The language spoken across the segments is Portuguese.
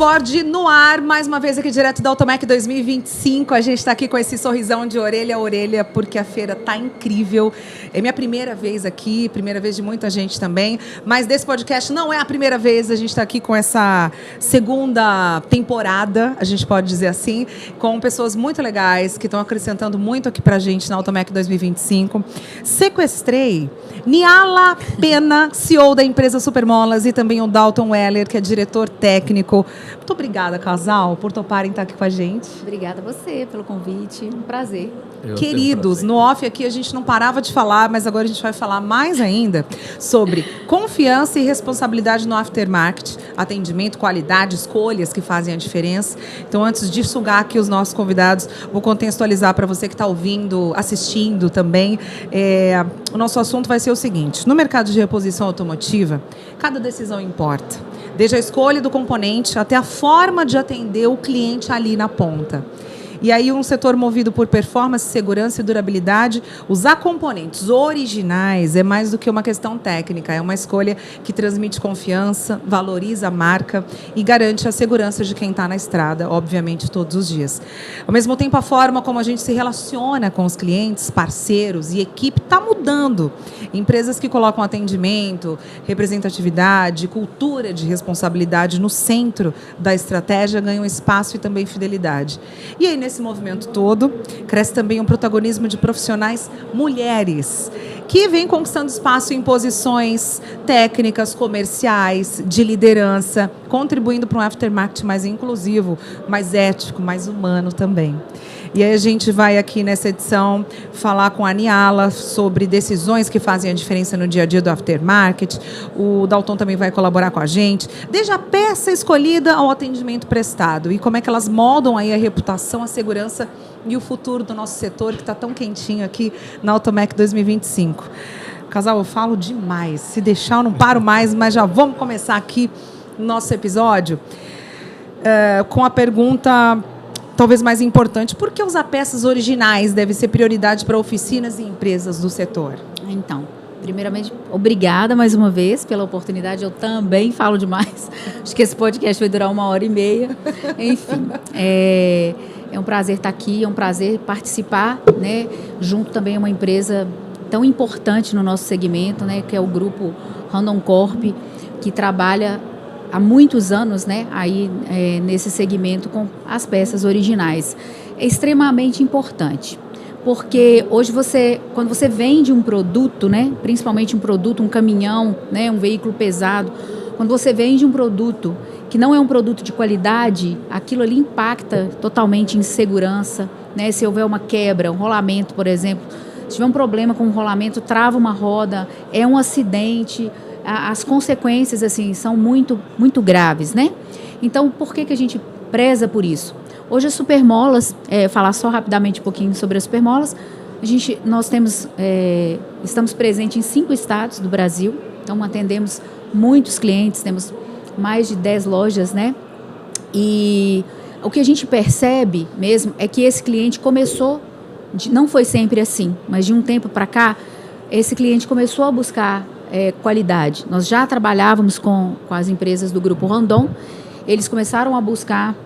Ford no ar, mais uma vez aqui direto da Automec 2025. A gente está aqui com esse sorrisão de orelha a orelha, porque a feira tá incrível. É minha primeira vez aqui, primeira vez de muita gente também, mas desse podcast não é a primeira vez. A gente está aqui com essa segunda temporada, a gente pode dizer assim, com pessoas muito legais que estão acrescentando muito aqui pra gente na Automec 2025. Sequestrei Niala Pena, CEO da empresa Supermolas, e também o Dalton Weller, que é diretor técnico. Muito obrigada, casal, por toparem estar aqui com a gente. Obrigada a você pelo convite, um prazer. Queridos, no off aqui a gente não parava de falar, mas agora a gente vai falar mais ainda sobre confiança e responsabilidade no aftermarket, atendimento, qualidade, escolhas que fazem a diferença. Então, antes de sugar aqui os nossos convidados, vou contextualizar para você que está ouvindo, assistindo também. O nosso assunto vai ser o seguinte: no mercado de reposição automotiva, cada decisão importa. Desde a escolha do componente até a forma de atender o cliente ali na ponta. E aí, um setor movido por performance, segurança e durabilidade, usar componentes originais é mais do que uma questão técnica, é uma escolha que transmite confiança, valoriza a marca e garante a segurança de quem está na estrada, obviamente, todos os dias. Ao mesmo tempo, a forma como a gente se relaciona com os clientes, parceiros e equipe está mudando. Empresas que colocam atendimento, representatividade, cultura de responsabilidade no centro da estratégia ganham espaço e também fidelidade. E aí, nesse movimento todo, cresce também um protagonismo de profissionais mulheres, que vêm conquistando espaço em posições técnicas, comerciais, de liderança, contribuindo para um aftermarket mais inclusivo, mais ético, mais humano também. E aí a gente vai aqui nessa edição falar com a Niala sobre decisões que fazem a diferença no dia a dia do aftermarket. O Dalton também vai colaborar com a gente, desde a peça escolhida ao atendimento prestado e como é que elas moldam aí a reputação, a segurança e o futuro do nosso setor, que está tão quentinho aqui na Automec 2025. Casal, eu falo demais. Se deixar, eu não paro mais, mas já vamos começar aqui o nosso episódio com a pergunta talvez mais importante: por que usar peças originais deve ser prioridade para oficinas e empresas do setor? Então, primeiramente, obrigada mais uma vez pela oportunidade. Eu também falo demais. Acho que esse podcast vai durar 1h30. Enfim, é um prazer estar aqui, é um prazer participar, né, junto também a uma empresa tão importante no nosso segmento, né, que é o grupo Randon Corp, que trabalha há muitos anos, né, aí, nesse segmento com as peças originais. É extremamente importante, porque hoje quando você vende um produto, né, principalmente um produto, um caminhão, né, um veículo pesado, quando você vende um produto que não é um produto de qualidade, aquilo ali impacta totalmente em segurança, né, se houver uma quebra, um rolamento, por exemplo, se tiver um problema com o rolamento, trava uma roda, é um acidente, as consequências assim são muito, muito graves, né? Então, por que a gente preza por isso? Hoje, as Supermolas, falar só rapidamente um pouquinho sobre as Supermolas, nós estamos presentes em 5 estados do Brasil, então atendemos muitos clientes, temos mais de 10 lojas, né? E o que a gente percebe mesmo é que esse cliente começou, não foi sempre assim, mas de um tempo para cá, esse cliente começou a buscar qualidade. Nós já trabalhávamos com as empresas do Grupo Randon, eles começaram a buscar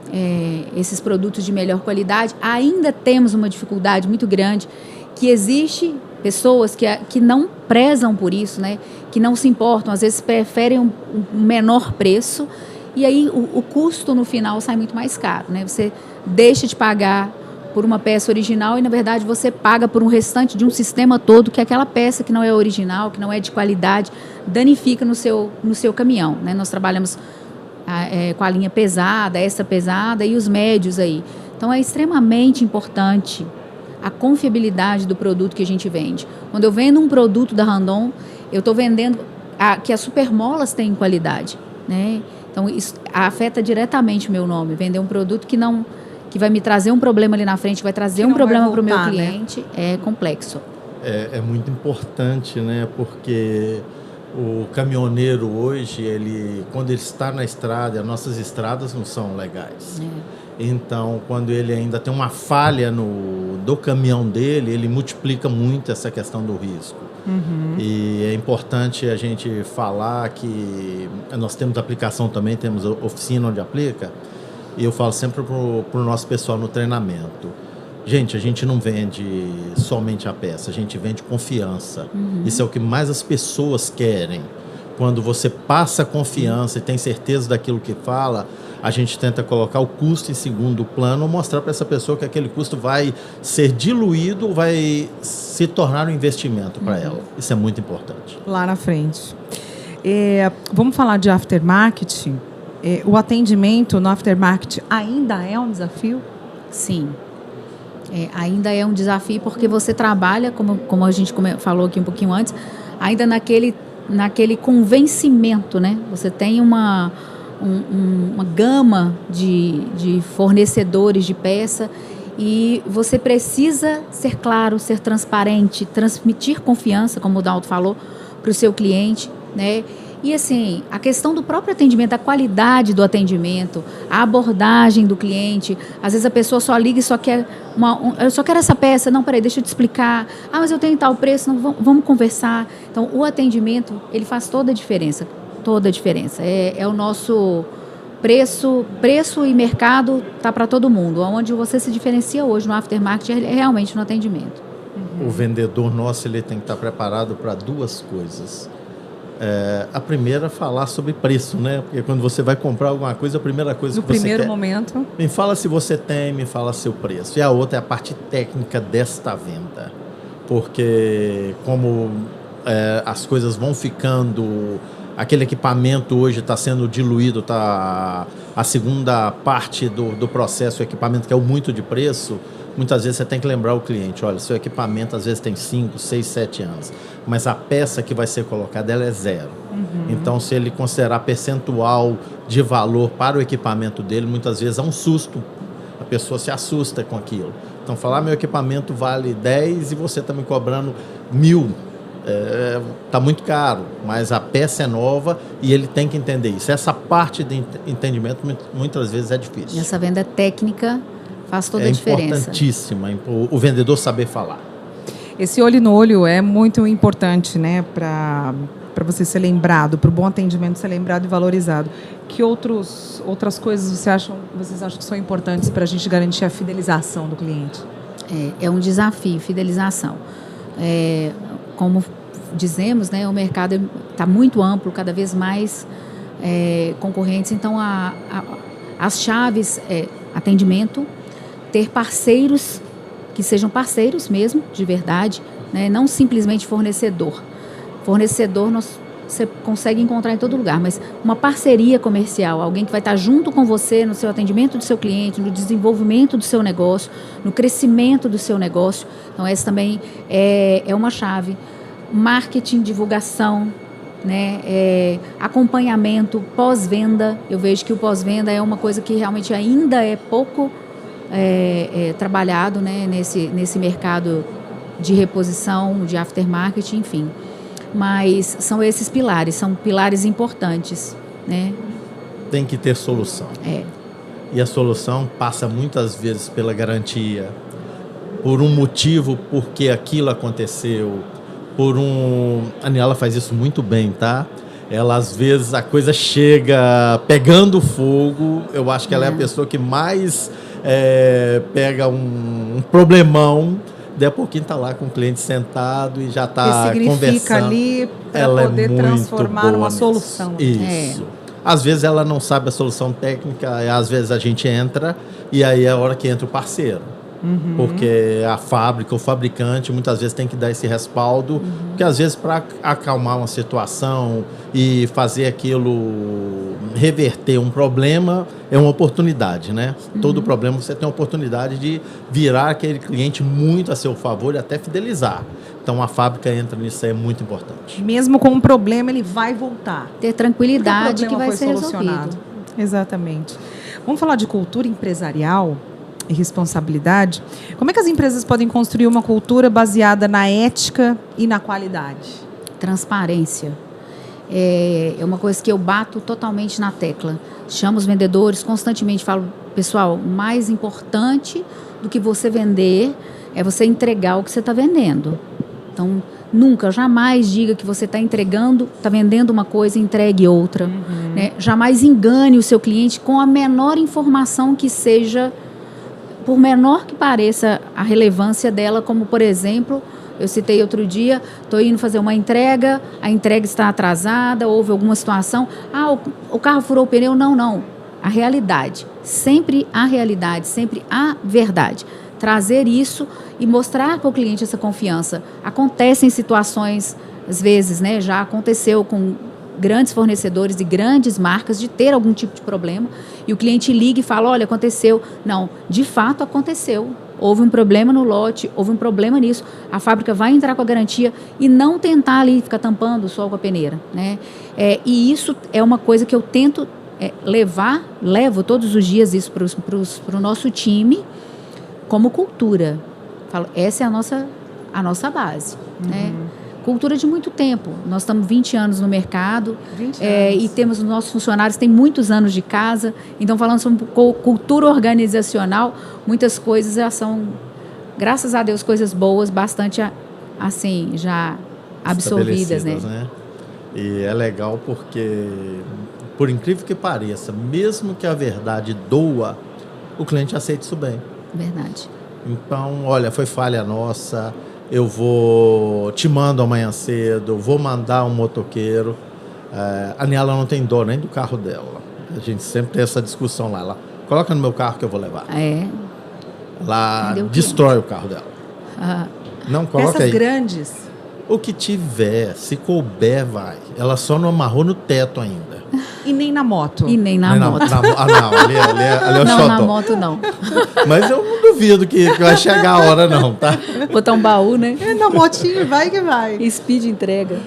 esses produtos de melhor qualidade. Ainda temos uma dificuldade muito grande, que existe pessoas que não prezam por isso, né? Que não se importam, às vezes preferem um menor preço, e aí o custo no final sai muito mais caro, né? Você deixa de pagar por uma peça original e, na verdade, você paga por um restante de um sistema todo que aquela peça que não é original, que não é de qualidade, danifica no seu caminhão, né? Nós trabalhamos com a linha pesada, extra pesada e os médios aí. Então, é extremamente importante a confiabilidade do produto que a gente vende. Quando eu vendo um produto da Randon, eu estou vendendo que as Supermolas têm qualidade, né? Então, isso afeta diretamente o meu nome. Vender um produto que vai me trazer um problema ali na frente, vai trazer um problema para o meu cliente, né? É complexo. É muito importante, né? Porque o caminhoneiro hoje, quando ele está na estrada, as nossas estradas não são legais. Então, quando ele ainda tem uma falha do caminhão dele, ele multiplica muito essa questão do risco. E é importante a gente falar que nós temos aplicação também, temos oficina onde aplica, e eu falo sempre para o nosso pessoal no treinamento. Gente, a gente não vende somente a peça, a gente vende confiança. Isso é o que mais as pessoas querem. Quando você passa confiança e tem certeza daquilo que fala, a gente tenta colocar o custo em segundo plano, mostrar para essa pessoa que aquele custo vai ser diluído, vai se tornar um investimento para ela. Isso é muito importante. Lá na frente. Vamos falar de aftermarket. O atendimento no aftermarket ainda é um desafio? Sim. Ainda é um desafio porque você trabalha, como a gente falou aqui um pouquinho antes, ainda naquele convencimento, né? Você tem uma gama de fornecedores de peça e você precisa ser claro, ser transparente, transmitir confiança, como o Dalto falou, para o seu cliente, né? E assim, a questão do próprio atendimento, a qualidade do atendimento, a abordagem do cliente. Às vezes a pessoa só liga e só quer eu só quero essa peça. Não, peraí, deixa eu te explicar. Mas eu tenho tal preço, não, vamos conversar. Então, o atendimento, ele faz toda a diferença. Toda a diferença. É o nosso preço e mercado está para todo mundo. Onde você se diferencia hoje no aftermarket é realmente no atendimento. O vendedor nosso, ele tem que estar preparado para duas coisas. A primeira, falar sobre preço, né? Porque quando você vai comprar alguma coisa, a primeira coisa que você quer... No primeiro momento... Me fala se você tem, me fala seu preço. E a outra é a parte técnica desta venda. Porque como as coisas vão ficando... Aquele equipamento hoje está sendo diluído, a segunda parte do processo, o equipamento que é o muito de preço... Muitas vezes você tem que lembrar o cliente, olha, seu equipamento às vezes tem 5, 6, 7 anos, mas a peça que vai ser colocada, ela é 0. Então, se ele considerar percentual de valor para o equipamento dele, muitas vezes é um susto. A pessoa se assusta com aquilo. Então, falar, meu equipamento vale 10 e você está me cobrando 1.000. Está muito caro, mas a peça é nova e ele tem que entender isso. Essa parte de entendimento, muitas vezes, é difícil. E essa venda técnica... faz toda a diferença. É importantíssima o vendedor saber falar. Esse olho no olho é muito importante, né, para você ser lembrado, para o bom atendimento ser lembrado e valorizado. Que outras coisas vocês acham que são importantes para a gente garantir a fidelização do cliente? É um desafio, fidelização. Como dizemos, né, o mercado está muito amplo, cada vez mais concorrentes. Então, as chaves atendimento, ter parceiros que sejam parceiros mesmo, de verdade, né? Não simplesmente fornecedor. Fornecedor você consegue encontrar em todo lugar, mas uma parceria comercial, alguém que vai estar junto com você no seu atendimento do seu cliente, no desenvolvimento do seu negócio, no crescimento do seu negócio. Então, essa também é uma chave. Marketing, divulgação, né? Acompanhamento, pós-venda. Eu vejo que o pós-venda é uma coisa que realmente ainda é pouco trabalhado, né? nesse mercado de reposição, de aftermarket, enfim. Mas são esses pilares, são pilares importantes, né? Tem que ter solução. E a solução passa muitas vezes pela garantia, por um motivo, porque aquilo aconteceu, a Aniela faz isso muito bem, tá? Ela, às vezes, a coisa chega pegando fogo. Eu acho que ela é a pessoa que mais pega um problemão. Daí a pouquinho está lá com o cliente sentado e já está conversando. Ali para poder transformar numa solução. Isso. Às vezes ela não sabe a solução técnica, às vezes a gente entra e aí é a hora que entra o parceiro. Porque a fábrica, o fabricante, muitas vezes tem que dar esse respaldo, porque às vezes para acalmar uma situação e fazer aquilo reverter um problema é uma oportunidade, né? Todo problema você tem a oportunidade de virar aquele cliente muito a seu favor e até fidelizar. Então a fábrica entra nisso, é muito importante. Mesmo com um problema, ele vai voltar. Ter tranquilidade que vai ser solucionado. Exatamente. Vamos falar de cultura empresarial e responsabilidade. Como é que as empresas podem construir uma cultura baseada na ética e na qualidade? Transparência. É uma coisa que eu bato totalmente na tecla. Chamo os vendedores constantemente, falo, pessoal, o mais importante do que você vender é você entregar o que você está vendendo. Então, Nunca, jamais diga que você está entregando, está vendendo uma coisa e entregue outra. Né? Jamais engane o seu cliente com a menor informação que seja, por menor que pareça a relevância dela, como, por exemplo, eu citei outro dia, estou indo fazer uma entrega, a entrega está atrasada, houve alguma situação, o carro furou o pneu. Não. A realidade, sempre a verdade. Trazer isso e mostrar para o cliente essa confiança. Acontecem situações, às vezes, né, já aconteceu com grandes fornecedores e grandes marcas de ter algum tipo de problema e o cliente liga e fala, olha, aconteceu. Não, de fato aconteceu. Houve um problema no lote, houve um problema nisso. A fábrica vai entrar com a garantia e não tentar ali ficar tampando o sol com a peneira. Né? E isso é uma coisa que eu tento levo todos os dias isso para o nosso time, como cultura. Falo, essa é a nossa base. Né? Cultura de muito tempo. Nós estamos 20 anos no mercado. 20 anos. E temos os nossos funcionários, têm muitos anos de casa. Então, falando sobre cultura organizacional, muitas coisas já são, graças a Deus, coisas boas, bastante assim, já absorvidas. Né? E é legal porque, por incrível que pareça, mesmo que a verdade doa, o cliente aceita isso bem. Verdade. Então, olha, foi falha nossa, eu te mando amanhã cedo, vou mandar um motoqueiro. A Niala não tem dó nem do carro dela. A gente sempre tem essa discussão lá. Ela coloca no meu carro que eu vou levar. Ela destrói o carro dela. Não coloca peças aí. Grandes. O que tiver, se couber, vai. Ela só não amarrou no teto ainda. E nem na moto. Não, ali é o não, xodó. na moto não. Mas eu não duvido que vai chegar a hora não, tá? Botar um baú, né? Na motinho, vai que vai. Speed entrega.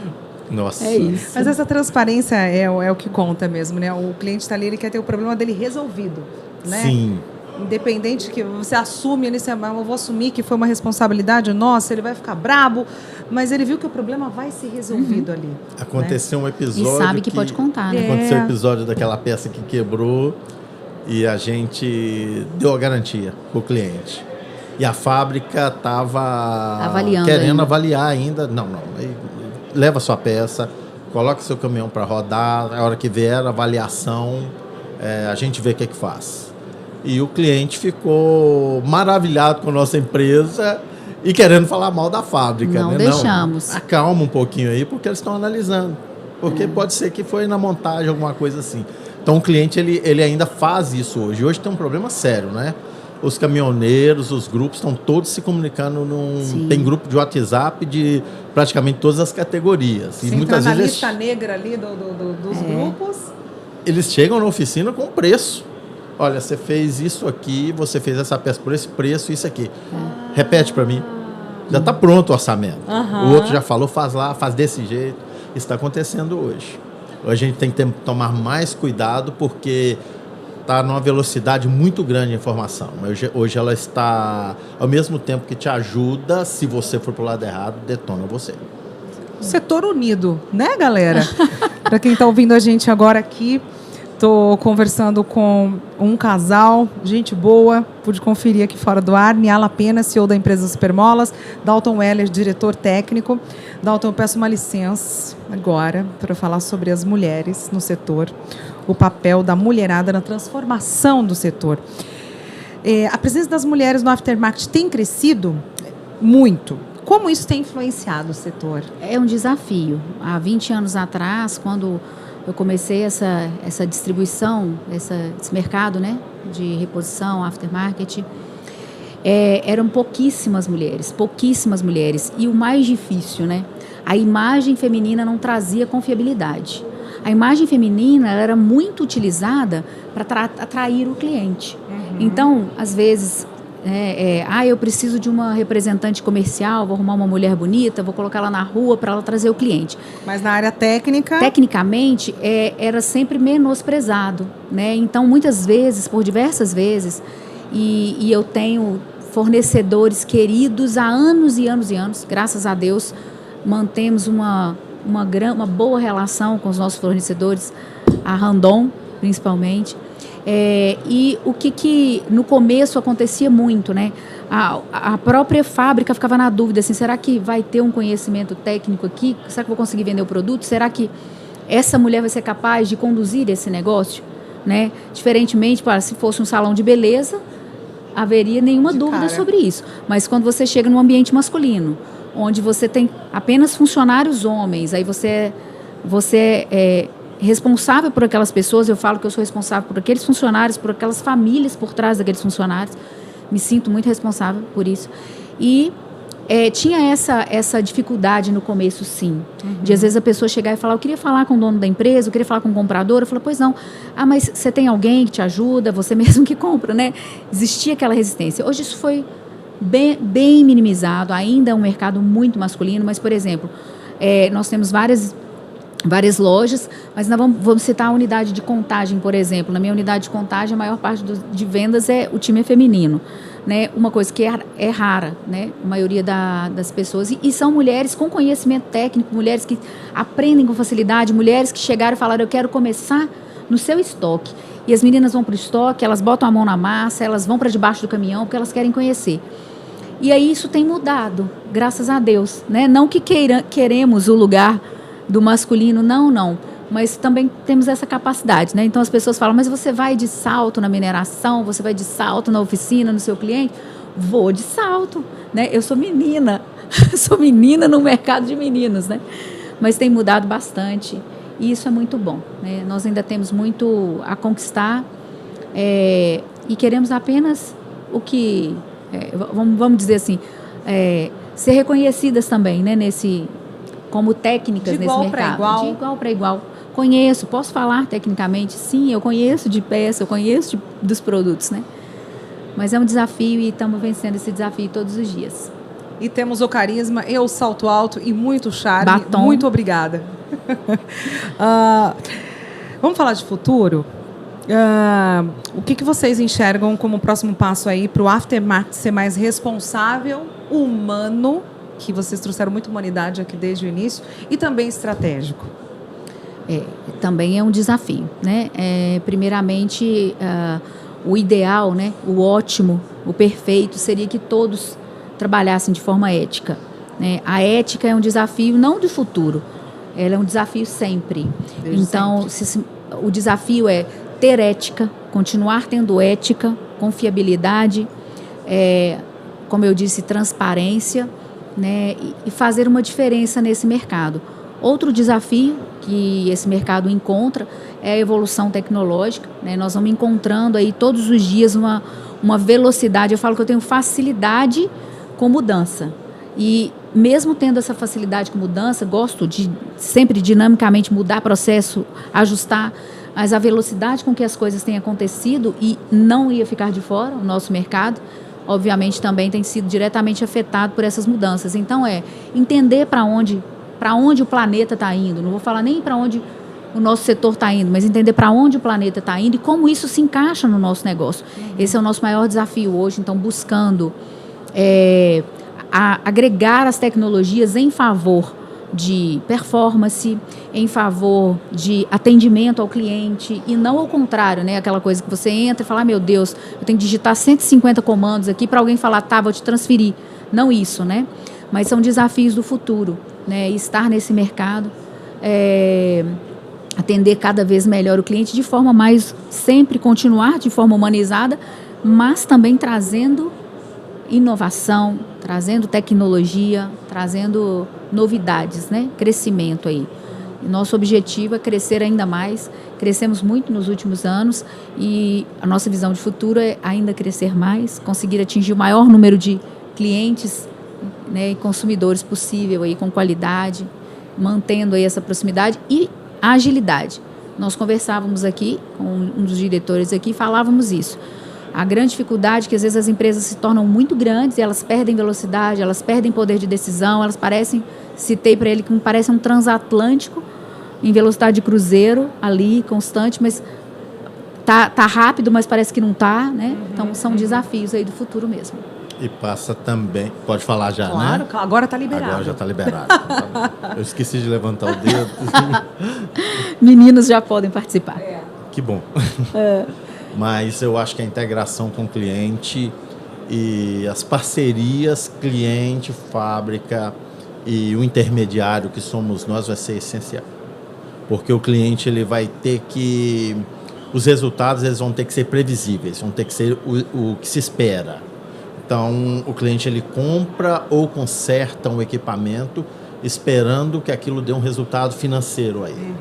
Nossa. É isso. Mas essa transparência é o que conta mesmo, né? O cliente está ali, ele quer ter o problema dele resolvido, né? Sim. Independente que você assume, eu vou assumir que foi uma responsabilidade nossa, ele vai ficar brabo, mas ele viu que o problema vai ser resolvido ali. Aconteceu um episódio. E sabe que pode contar, né? Aconteceu o episódio daquela peça que quebrou e a gente deu a garantia para o cliente. E a fábrica estava querendo avaliar ainda. Não. Leva sua peça, coloque seu caminhão para rodar, a hora que vier a avaliação, a gente vê o que faz. E o cliente ficou maravilhado com a nossa empresa e querendo falar mal da fábrica. Não né? deixamos. Não, acalma um pouquinho aí, porque eles estão analisando. Porque pode ser que foi na montagem, alguma coisa assim. Então o cliente ele ainda faz isso hoje. Hoje tem um problema sério, né? Os caminhoneiros, os grupos estão todos se comunicando tem grupo de WhatsApp de praticamente todas as categorias. Você e muitas vezes na lista negra ali dos grupos. Eles chegam na oficina com preço. Olha, você fez isso aqui, você fez essa peça por esse preço, isso aqui. Repete para mim. Já está pronto o orçamento. O outro já falou, faz lá, faz desse jeito. Isso está acontecendo hoje. A gente tem que tomar mais cuidado porque está numa velocidade muito grande de informação. Hoje ela está, ao mesmo tempo que te ajuda, se você for para o lado errado, detona você. Setor unido, né, galera? Para quem está ouvindo a gente agora aqui, estou conversando com um casal, gente boa, pude conferir aqui fora do ar, Niala Pena, CEO da empresa Supermolas, Dalton Weller, diretor técnico. Dalton, eu peço uma licença agora para falar sobre as mulheres no setor, o papel da mulherada na transformação do setor. A presença das mulheres no aftermarket tem crescido muito. Como isso tem influenciado o setor? É um desafio. Há 20 anos atrás, quando eu comecei essa distribuição, esse mercado, né, de reposição, aftermarket, eram pouquíssimas mulheres. E o mais difícil, né, a imagem feminina não trazia confiabilidade. A imagem feminina era muito utilizada para atrair o cliente. Então, às vezes, eu preciso de uma representante comercial, vou arrumar uma mulher bonita, vou colocar ela na rua para ela trazer o cliente. Mas na área técnica? Tecnicamente, era sempre menosprezado, né? Então, muitas vezes, por diversas vezes, e eu tenho fornecedores queridos há anos e anos e anos, graças a Deus, mantemos uma boa relação com os nossos fornecedores, a Randon, principalmente. E o que no começo acontecia muito, né? A própria fábrica ficava na dúvida, assim, será que vai ter um conhecimento técnico aqui? Será que eu vou conseguir vender o produto? Será que essa mulher vai ser capaz de conduzir esse negócio? Né? Diferentemente, se fosse um salão de beleza, haveria nenhuma dúvida sobre isso. Mas quando você chega num ambiente masculino, onde você tem apenas funcionários homens, aí você é responsável por aquelas pessoas, eu falo que eu sou responsável por aqueles funcionários, por aquelas famílias por trás daqueles funcionários, me sinto muito responsável por isso. E tinha essa dificuldade no começo, sim. De às vezes a pessoa chegar e falar, eu queria falar com o dono da empresa, eu queria falar com o comprador. Eu falo, pois não. Ah, mas você tem alguém que te ajuda, você mesmo que compra, né? Existia aquela resistência. Hoje isso foi bem minimizado. Ainda é um mercado muito masculino, mas, por exemplo, nós temos várias lojas, mas nós vamos citar a unidade de contagem, por exemplo. Na minha unidade de contagem, a maior parte de vendas o time é feminino. Né? Uma coisa que é rara, né? A maioria das pessoas. E são mulheres com conhecimento técnico, mulheres que aprendem com facilidade, mulheres que chegaram e falaram, eu quero começar no seu estoque. E as meninas vão para o estoque, elas botam a mão na massa, elas vão para debaixo do caminhão, porque elas querem conhecer. E aí isso tem mudado, graças a Deus. Né? Não que queremos o lugar do masculino, não. Mas também temos essa capacidade, né? Então as pessoas falam, mas você vai de salto na mineração, você vai de salto na oficina, no seu cliente? Vou de salto, né? Eu sou menina, sou menina no mercado de meninos, né? Mas tem mudado bastante e isso é muito bom, né? Nós ainda temos muito a conquistar e queremos apenas o que, vamos dizer assim, ser reconhecidas também, né? Como técnicas nesse mercado. De igual para igual. Conheço, posso falar tecnicamente? Sim, eu conheço de peça, eu conheço dos produtos, né? Mas é um desafio e estamos vencendo esse desafio todos os dias. E temos o carisma e o salto alto e muito charme. Batom. Muito obrigada. Vamos falar de futuro? O que vocês enxergam como próximo passo aí para o aftermarket ser mais responsável, humano, que vocês trouxeram muita humanidade aqui desde o início, e também estratégico? Também é um desafio, né? Primeiramente, o ideal, né? O ótimo, o perfeito seria que todos trabalhassem de forma ética, né? A ética é um desafio não do futuro, ela é um desafio sempre. Desde então, o desafio é ter ética, continuar tendo ética, confiabilidade, como eu disse, transparência, né? E fazer uma diferença nesse mercado. Outro desafio que esse mercado encontra é a evolução tecnológica, né? Nós vamos encontrando aí todos os dias uma velocidade. Eu falo que eu tenho facilidade com mudança. E mesmo tendo essa facilidade com mudança, gosto de sempre dinamicamente mudar processo, ajustar, mas a velocidade com que as coisas têm acontecido e não ia ficar de fora, o nosso mercado, obviamente também tem sido diretamente afetado por essas mudanças. Então entender para onde o planeta está indo. Não vou falar nem para onde o nosso setor está indo, mas entender para onde o planeta está indo e como isso se encaixa no nosso negócio. Esse é o nosso maior desafio hoje, então buscando agregar as tecnologias em favor de performance, em favor de atendimento ao cliente e não ao contrário, né? Aquela coisa que você entra e fala, meu Deus, eu tenho que digitar 150 comandos aqui para alguém falar, tá, vou te transferir. Não isso, né? Mas são desafios do futuro, né? Estar nesse mercado, atender cada vez melhor o cliente de forma mais, sempre continuar de forma humanizada, mas também trazendo inovação, trazendo tecnologia, trazendo novidades, né? Crescimento aí. E nosso objetivo é crescer ainda mais. Crescemos muito nos últimos anos e a nossa visão de futuro é ainda crescer mais, conseguir atingir o maior número de clientes, né, e consumidores possível aí, com qualidade, mantendo aí essa proximidade e agilidade. Nós conversávamos aqui com um dos diretores aqui, falávamos isso. A grande dificuldade é que às vezes as empresas se tornam muito grandes e elas perdem velocidade, elas perdem poder de decisão, elas parecem, citei para ele que parece um transatlântico em velocidade de cruzeiro ali, constante, mas tá rápido, mas parece que não tá, né? Então são desafios aí do futuro mesmo. E passa também, pode falar já, claro, né? Agora está liberado. Agora já está liberado. Eu esqueci de levantar o dedo. Meninos já podem participar. Que bom. Mas eu acho que a integração com o cliente E as parcerias cliente, fábrica e o intermediário que somos nós vai ser essencial. Porque o cliente ele vai ter que... Os resultados eles vão ter que ser previsíveis, vão ter que ser o que se espera. Então, o cliente ele compra ou conserta um equipamento esperando que aquilo dê um resultado financeiro aí.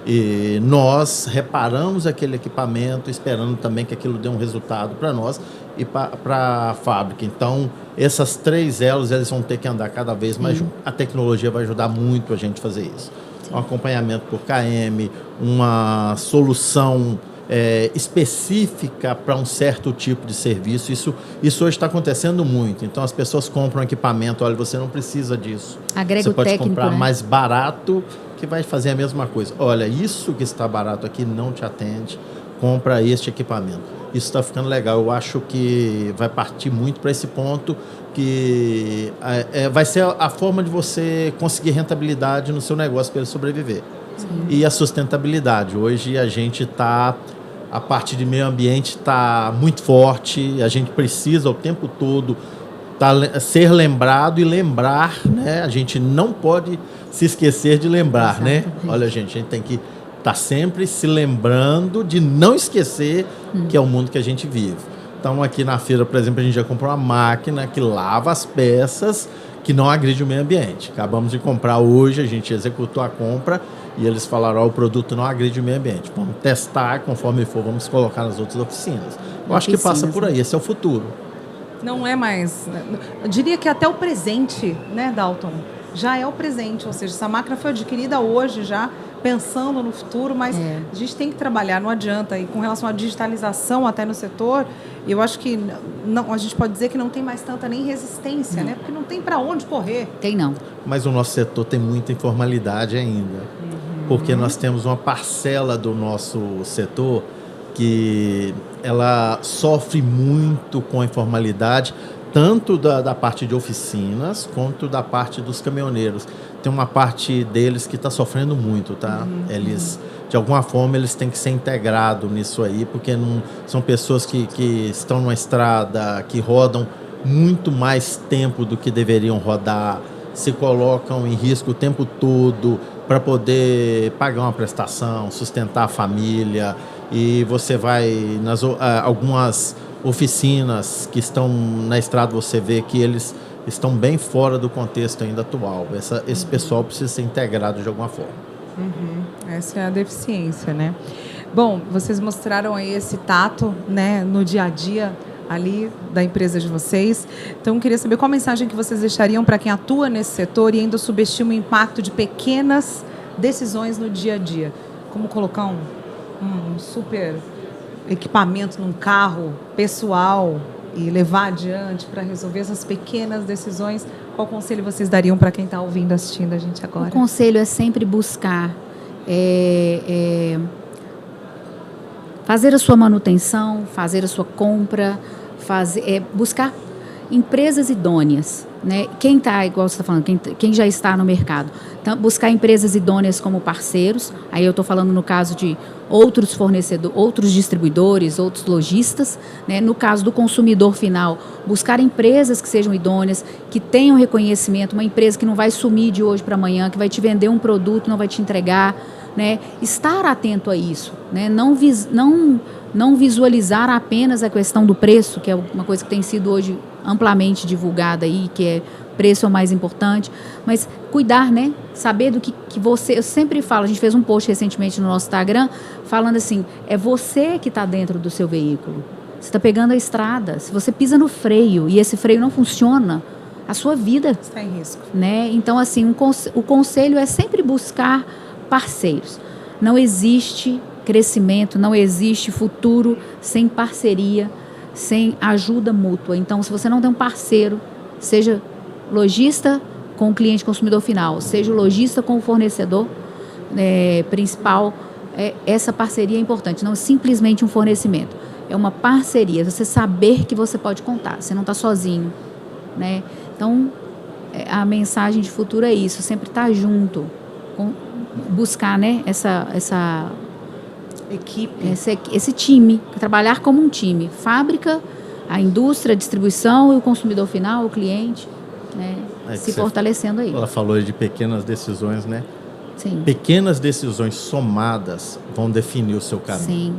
E nós reparamos aquele equipamento esperando também que aquilo dê um resultado para nós e para a fábrica. Então, essas 3 elos eles vão ter que andar cada vez mais juntos. A tecnologia vai ajudar muito a gente a fazer isso. Um acompanhamento por KM, uma solução específica para um certo tipo de serviço. Isso hoje está acontecendo muito. Então, as pessoas compram equipamento, olha, você não precisa disso. Agrega você o pode técnico, comprar né? mais barato que vai fazer a mesma coisa. Olha, isso que está barato aqui não te atende, compra este equipamento. Isso está ficando legal. Eu acho que vai partir muito para esse ponto que vai ser a forma de você conseguir rentabilidade no seu negócio para ele sobreviver. Sim. E a sustentabilidade. Hoje a gente está... A parte de meio ambiente está muito forte, a gente precisa o tempo todo ser lembrado e lembrar, né? A gente não pode se esquecer de lembrar, né? Olha, a gente tem que estar sempre se lembrando de não esquecer que é o mundo que a gente vive. Então, aqui na feira, por exemplo, a gente já comprou uma máquina que lava as peças, que não agride o meio ambiente. Acabamos de comprar hoje, a gente executou a compra e eles falaram, o produto não agride o meio ambiente. Vamos testar, conforme for, vamos colocar nas outras oficinas. Eu acho que passa por aí, esse é o futuro. Não é mais... Eu diria que até o presente, né, Dalton? Já é o presente, ou seja, essa máquina foi adquirida hoje já, pensando no futuro, mas a gente tem que trabalhar, não adianta. E com relação à digitalização até no setor, eu acho que não, a gente pode dizer que não tem mais tanta nem resistência, né? Porque não tem para onde correr. Tem não. Mas o nosso setor tem muita informalidade ainda, porque nós temos uma parcela do nosso setor que ela sofre muito com a informalidade, tanto da parte de oficinas, quanto da parte dos caminhoneiros. Tem uma parte deles que está sofrendo muito, tá? Eles, de alguma forma, eles têm que ser integrados nisso aí, porque não, são pessoas que estão numa estrada, que rodam muito mais tempo do que deveriam rodar, se colocam em risco o tempo todo para poder pagar uma prestação, sustentar a família. E você vai nas algumas oficinas que estão na estrada, você vê que eles estão bem fora do contexto ainda atual. Esse pessoal precisa ser integrado de alguma forma. Essa é a deficiência, né? Bom, vocês mostraram aí esse tato, né, no dia a dia ali da empresa de vocês. Então, eu queria saber qual a mensagem que vocês deixariam para quem atua nesse setor e ainda subestima o impacto de pequenas decisões no dia a dia. Como colocar um super equipamento num carro pessoal e levar adiante para resolver essas pequenas decisões. Qual conselho vocês dariam para quem está ouvindo, assistindo a gente agora? O conselho é sempre buscar fazer a sua manutenção, fazer a sua compra, buscar empresas idôneas, né? Quem está, igual você está falando, quem já está no mercado. Então, buscar empresas idôneas como parceiros. Aí eu estou falando no caso de outros fornecedores, outros distribuidores, outros lojistas, né? No caso do consumidor final, buscar empresas que sejam idôneas, que tenham reconhecimento, uma empresa que não vai sumir de hoje para amanhã, que vai te vender um produto, não vai te entregar, né? Estar atento a isso, né? Não visualizar apenas a questão do preço, que é uma coisa que tem sido hoje amplamente divulgada aí, que é preço é o mais importante, mas cuidar, né? Saber do que você... Eu sempre falo, a gente fez um post recentemente no nosso Instagram, falando assim, é você que está dentro do seu veículo. Você está pegando a estrada, se você pisa no freio e esse freio não funciona, a sua vida está em risco, né? Então, assim, o conselho é sempre buscar parceiros. Não existe crescimento, não existe futuro sem parceria, sem ajuda mútua. Então, se você não tem um parceiro, seja lojista com o cliente consumidor final, seja o lojista com o fornecedor principal, essa parceria é importante, não simplesmente um fornecimento. É uma parceria, você saber que você pode contar, você não está sozinho, né? Então, a mensagem de futuro é isso, sempre estar junto, buscar, né, essa equipe, esse time, trabalhar como um time. Fábrica, a indústria, a distribuição e o consumidor final, o cliente, né, se fortalecendo aí. Ela falou de pequenas decisões, né? Sim. Pequenas decisões somadas vão definir o seu caminho. Sim.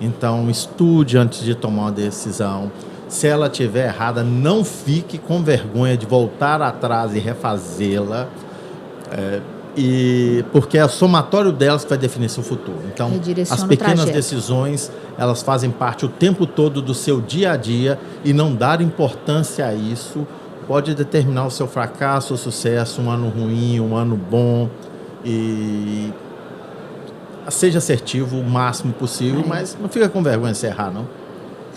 Então, estude antes de tomar uma decisão. Se ela estiver errada, não fique com vergonha de voltar atrás e refazê-la. Porque é o somatório delas que vai definir seu futuro. Então, as pequenas decisões, elas fazem parte o tempo todo do seu dia a dia, e não dar importância a isso pode determinar o seu fracasso ou sucesso, um ano ruim, um ano bom. E seja assertivo o máximo possível, mas não fica com vergonha de se errar, não.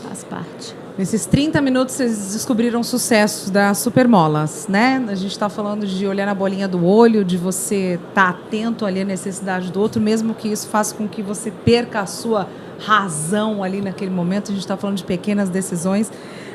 Faz parte. Nesses 30 minutos, vocês descobriram sucessos da Supermolas, né? A gente está falando de olhar na bolinha do olho, de você estar atento ali à necessidade do outro, mesmo que isso faça com que você perca a sua razão ali naquele momento. A gente está falando de pequenas decisões.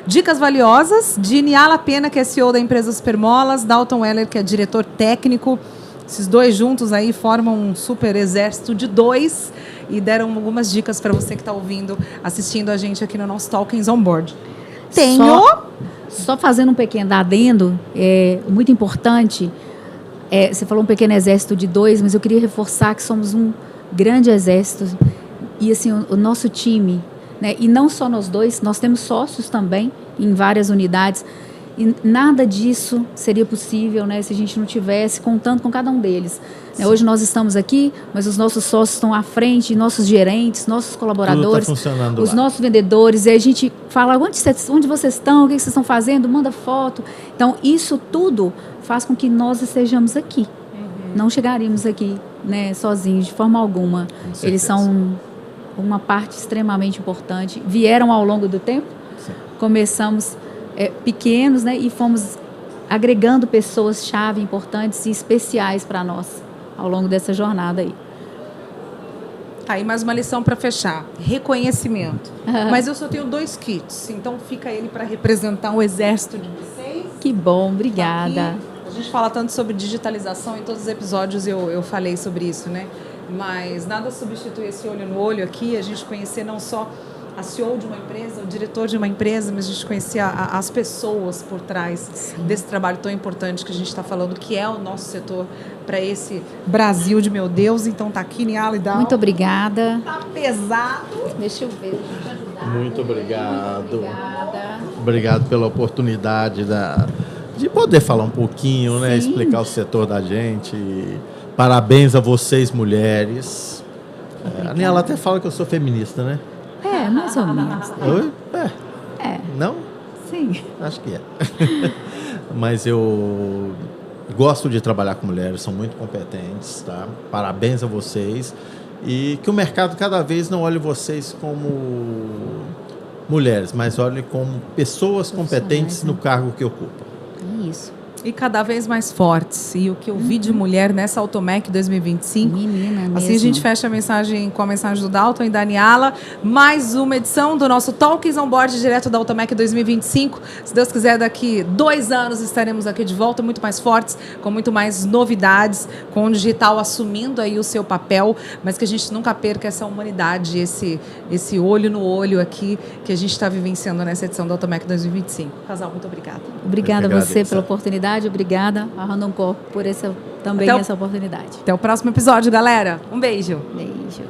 Dicas valiosas de Niala Pena, que é CEO da empresa Supermolas, Dalton Weller, que é diretor técnico. Esses dois juntos aí formam um super exército de 2 e deram algumas dicas para você que está ouvindo, assistindo a gente aqui no nosso Talkings on Board. Só fazendo um pequeno adendo, muito importante, você falou um pequeno exército de 2, mas eu queria reforçar que somos um grande exército e assim, o nosso time, né, e não só nós dois, nós temos sócios também em várias unidades. E nada disso seria possível, né, se a gente não tivesse contando com cada um deles. Hoje nós estamos aqui, mas os nossos sócios estão à frente, nossos gerentes, nossos colaboradores, os nossos vendedores. E a gente fala, onde vocês estão, o que vocês estão fazendo, manda foto. Então, isso tudo faz com que nós estejamos aqui. Não chegaríamos aqui, né, sozinhos, de forma alguma. Eles são uma parte extremamente importante. Vieram ao longo do tempo. Sim. Começamos pequenos, né, e fomos agregando pessoas-chave importantes e especiais para nós ao longo dessa jornada aí. Aí mais uma lição para fechar. Reconhecimento. Mas eu só tenho 2 kits, então fica ele para representar o exército de vocês. Que bom, obrigada. Aqui, a gente fala tanto sobre digitalização, em todos os episódios eu falei sobre isso, né? Mas nada substitui esse olho no olho aqui, a gente conhecer não só a CEO de uma empresa, o diretor de uma empresa, mas a gente conhecer as pessoas por trás desse trabalho tão importante que a gente está falando, que é o nosso setor para esse Brasil de meu Deus. Então tá aqui, Niala e Dalton. Muito obrigada. Tá pesado. Deixa eu ver, deixa eu te ajudar. Muito obrigado. Obrigada. Obrigado pela oportunidade de poder falar um pouquinho, né, explicar o setor da gente. Parabéns a vocês, mulheres. A Niala até fala que eu sou feminista, né? Mais ou menos. Oi? Não? Sim. Acho que é. Mas eu gosto de trabalhar com mulheres, são muito competentes, tá? Parabéns a vocês. E que o mercado cada vez não olhe vocês como mulheres, mas olhe como pessoas competentes no cargo que ocupam. É isso. E cada vez mais fortes. E o que eu vi de mulher nessa Automec 2025. Menina mesmo. Assim a gente fecha a mensagem com a mensagem do Dalton e da Niala. Mais uma edição do nosso Talkings on Board direto da Automec 2025. Se Deus quiser, daqui 2 anos estaremos aqui de volta, muito mais fortes, com muito mais novidades, com o digital assumindo aí o seu papel, mas que a gente nunca perca essa humanidade, esse olho no olho aqui que a gente está vivenciando nessa edição da Automec 2025. Casal, muito obrigada. Obrigada a você pela oportunidade. Obrigada a Randoncorp por essa oportunidade. Até o próximo episódio, galera. Um beijo. Beijo.